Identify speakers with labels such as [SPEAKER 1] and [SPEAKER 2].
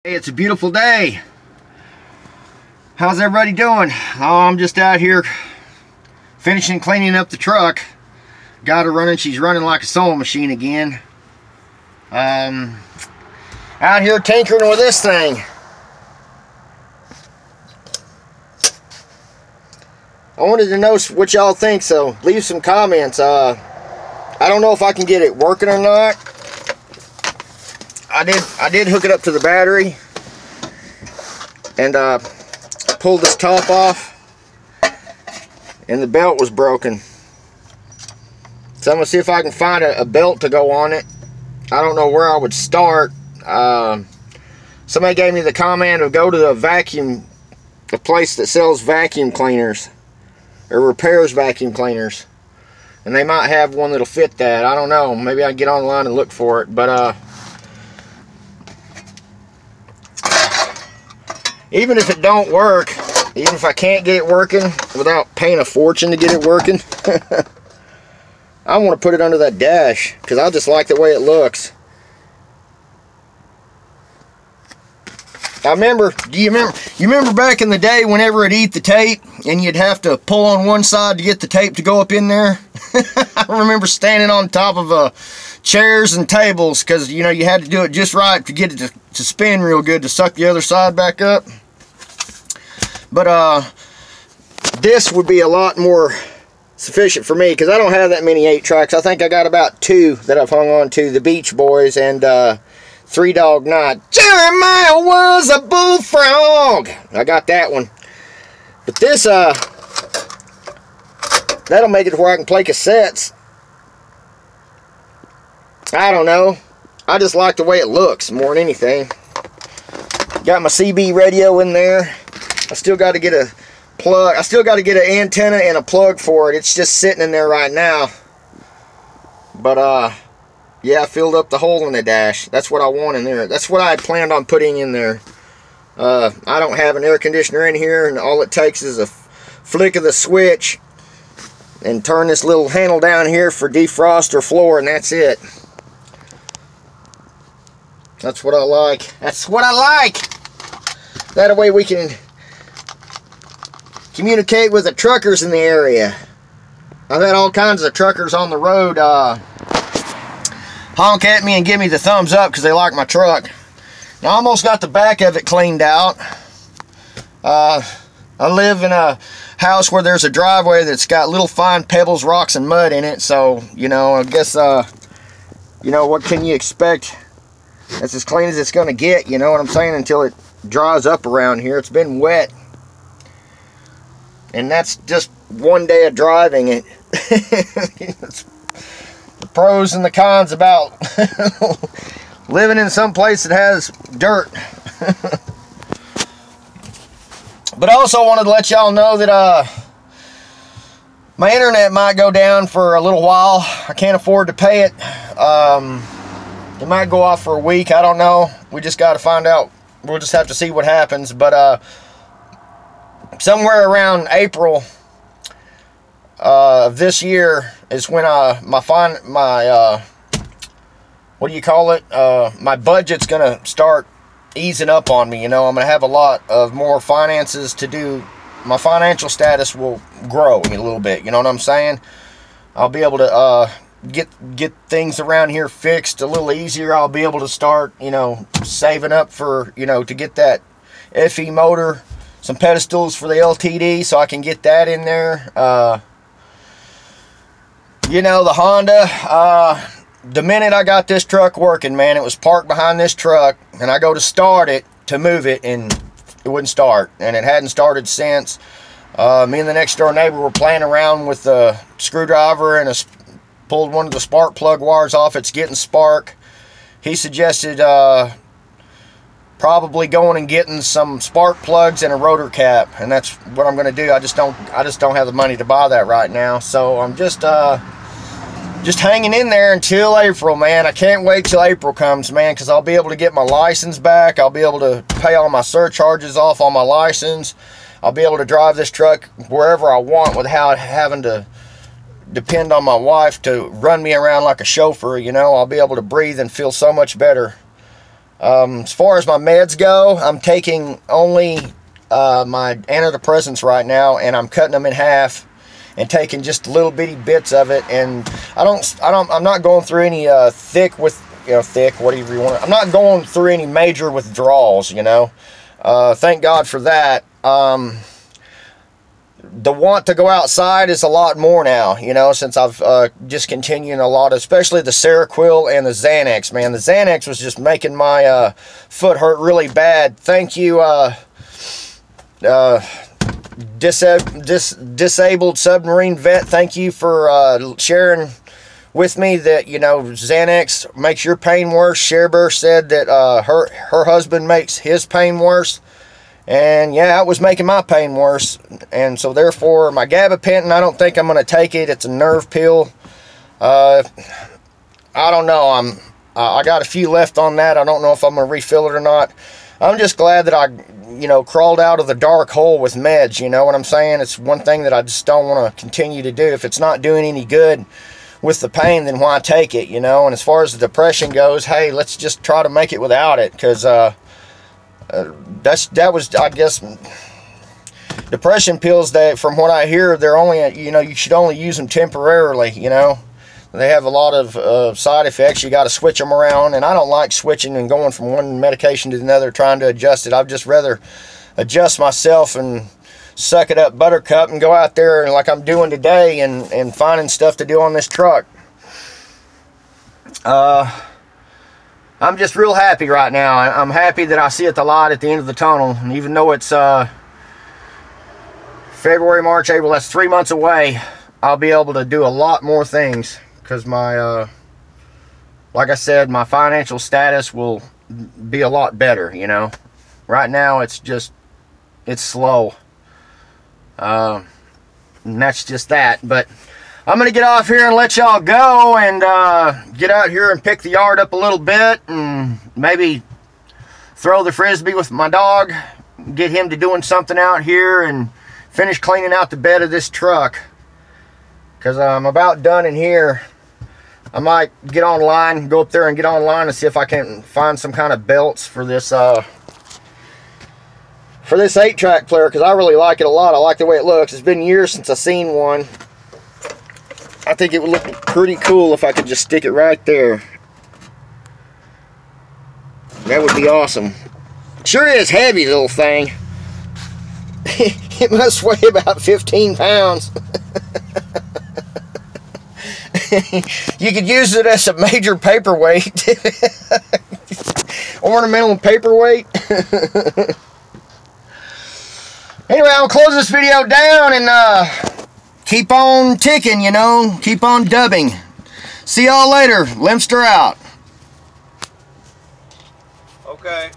[SPEAKER 1] Hey, it's a beautiful day. How's everybody doing? Oh, I'm just out here finishing cleaning up the truck. Got her running. She's running like a sewing machine again. Out here tinkering with this thing. I wanted to know what y'all think, so leave some comments. I don't know if I can get it working or not. I did hook it up to the battery and pulled this top off, and the belt was broken. So I'm gonna see if I can find a belt to go on it. I don't know where I would start. Somebody gave me the command to go to the place that sells vacuum cleaners or repairs vacuum cleaners, and they might have one that'll fit that. I don't know. Maybe I can get online and look for it, but even if it don't work, even if I can't get it working without paying a fortune to get it working, I want to put it under that dash because I just like the way it looks. You remember back in the day whenever it'd eat the tape and you'd have to pull on one side to get the tape to go up in there? I remember standing on top of chairs and tables because, you know, you had to do it just right to get it to spin real good to suck the other side back up. But this would be a lot more sufficient for me because I don't have that many 8-tracks. I think I got about 2 that I've hung on to, the Beach Boys and 3 Dog Night. Jeremiah was a bullfrog. I got that one. But this, that'll make it where I can play cassettes. I don't know. I just like the way it looks more than anything. Got my CB radio in there. I still got to get a plug. I still got to get an antenna and a plug for it. It's just sitting in there right now. But yeah, I filled up the hole in the dash. That's what I want in there. That's what I had planned on putting in there. I don't have an air conditioner in here, and all it takes is a flick of the switch and turn this little handle down here for defrost or floor, and that's it. That's what I like. That's what I like. That way we can communicate with the truckers in the area. I've had all kinds of truckers on the road honk at me and give me the thumbs up because they like my truck. Now I almost got the back of it cleaned out. I live in a house where there's a driveway that's got little fine pebbles, rocks, and mud in it. So, you know, I guess, you know, what can you expect? That's as clean as it's going to get, you know what I'm saying, until it dries up around here. It's been wet. And that's just one day of driving it. It's the pros and the cons about living in some place that has dirt. But I also wanted to let y'all know that my internet might go down for a little while. I can't afford to pay it. It might go off for a week. I don't know. We just got to find out. We'll just have to see what happens. But somewhere around April of this year is when my what do you call it? My budget's gonna start easing up on me. You know, I'm gonna have a lot of more finances to do. My financial status will grow a little bit. You know what I'm saying? I'll be able to get things around here fixed a little easier. I'll be able to start, you know, saving up for, you know, to get that FE motor, some pedestals for the LTD so I can get that in there. You know, the Honda, the minute I got this truck working, man, it was parked behind this truck, and I go to start it to move it, and it wouldn't start, and it hadn't started since. Me and the next door neighbor were playing around with a screwdriver and pulled one of the spark plug wires off. It's getting spark. He suggested probably going and getting some spark plugs and a rotor cap, and that's what I'm going to do. I just don't have the money to buy that right now, so I'm just hanging in there until April, man. I can't wait till April comes, man, because I'll be able to get my license back. I'll be able to pay all my surcharges off on my license. I'll be able to drive this truck wherever I want without having to depend on my wife to run me around like a chauffeur, you know. I'll be able to breathe and feel so much better As far as my meds go, I'm taking only my antidepressants right now, and I'm cutting them in half and taking just little bitty bits of it. And I'm not going through any thick, whatever you want. I'm not going through any major withdrawals, you know. Thank God for that. The want to go outside is a lot more now, you know, since I've discontinued a lot, especially the Seroquel and the Xanax, man. The Xanax was just making my foot hurt really bad. Thank you, disabled submarine vet. Thank you for sharing with me that, you know, Xanax makes your pain worse. Cherber said that her husband makes his pain worse. And yeah, it was making my pain worse. And so therefore, my gabapentin, I don't think I'm going to take it. It's a nerve pill. I don't know. I got a few left on that. I don't know if I'm going to refill it or not. I'm just glad that I, you know, crawled out of the dark hole with meds. You know what I'm saying? It's one thing that I just don't want to continue to do. If it's not doing any good with the pain, then why take it, you know? And as far as the depression goes, hey, let's just try to make it without it, because that was, I guess, depression pills, that from what I hear, they're only, you know, you should only use them temporarily, you know. They have a lot of side effects. You got to switch them around, and I don't like switching and going from one medication to another trying to adjust it. I'd just rather adjust myself and suck it up buttercup and go out there and like I'm doing today and finding stuff to do on this truck. I'm just real happy right now. I'm happy that I see the light at the end of the tunnel. And even though it's February, March, April, that's 3 months away, I'll be able to do a lot more things. Because my, like I said, my financial status will be a lot better, you know. Right now, it's slow. And that's just that. But I'm going to get off here and let y'all go and get out here and pick the yard up a little bit and maybe throw the frisbee with my dog, get him to doing something out here, and finish cleaning out the bed of this truck, because I'm about done in here. I might get online, go up there and get online and see if I can find some kind of belts for this 8-track player, because I really like it a lot. I like the way it looks. It's been years since I've seen one. I think it would look pretty cool if I could just stick it right there. That would be awesome. Sure is heavy, little thing. It must weigh about 15 pounds. You could use it as a major paperweight. Ornamental paperweight. Anyway, I'll close this video down and keep on ticking, you know. Keep on dubbing. See y'all later. Lemster out.
[SPEAKER 2] Okay.